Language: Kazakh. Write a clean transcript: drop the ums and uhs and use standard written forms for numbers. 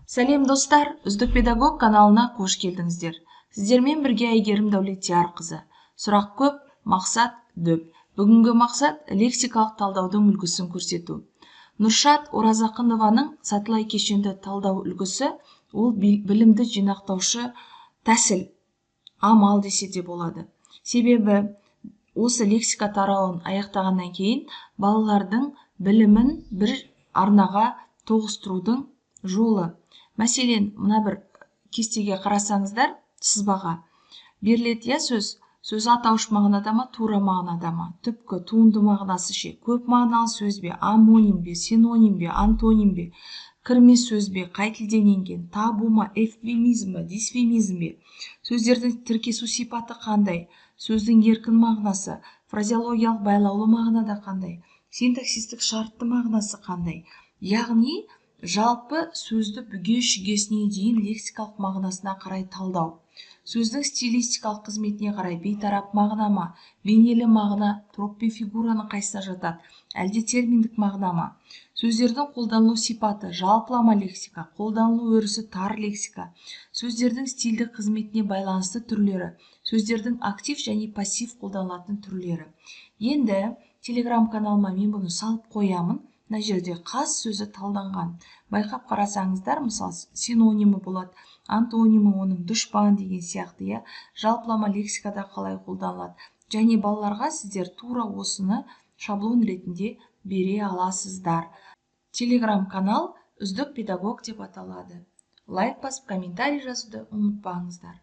Сәлем достар, Үздік педагог каналына қош келдіңіздер. Сіздермен бірге Әйгерім Дәулеттиярқызы. Сұрақ көп, мақсат дөп. Бүгінгі мақсат лексикалық талдаудың үлгісін көрсету. Нұршат Оразақынованың сатылай кешенді талдау үлгісі ол білімді жинақтаушы тәсіл, амал десе де болады. Себебі осы лексика тарауын аяқтағаннан кейін балалардың білімін бір арнаға тоғыстырудың жолы. Мәселен, мына бір кестеге қарасаңыздар, сызбаға беріледі сөз атауыш мағынада ма, тура мағынада ма, түпкі туынды мағынасы ше, көп мағыналы сөз бе, амоним бе, синоним бе, антоним бе, кірме сөз бе, қай тілден енген, табу ма, эвфемизм бе, дисфемизм бе, сөздердің тіркесу сипаты қандай, сөздің еркін мағынасы, фразеологиялық байлаулы мағынада қандай, синтаксистік шартты мағынасы қандай. Яғни жалпы сөзді бүге-шүгесіне дейін лексикалық мағынасына қарай талдау. Сөздің стилистикалық қызметіне қарай бейтарап мағына ма, бейнелі мағына, троп пен фигураның қайсына жатады, әлде терминдік мағына ма. Сөздердің қолданылу сипаты, жалпылама лексика, қолданылу өрісі тар лексика, сөздердің стильдік қызметіне байланысты түрлері, сөздердің актив және пассив қолданылатын түрлері. Енді телеграм каналыма мен бұны салып қоямын. Мына жерде қас сөзі талданған. Байқап қарасаңыздар, мысалы синонимі болады, антонимі оның дұшпан деген сияқты, жалпылама лексикада қалай қолданылады. Және балаларға сіздер тура осыны шаблон ретінде бере аласыздар. Телеграм канал Үздік педагог деп аталады. Лайк басып, комментарий жазуды ұмытпаңыздар.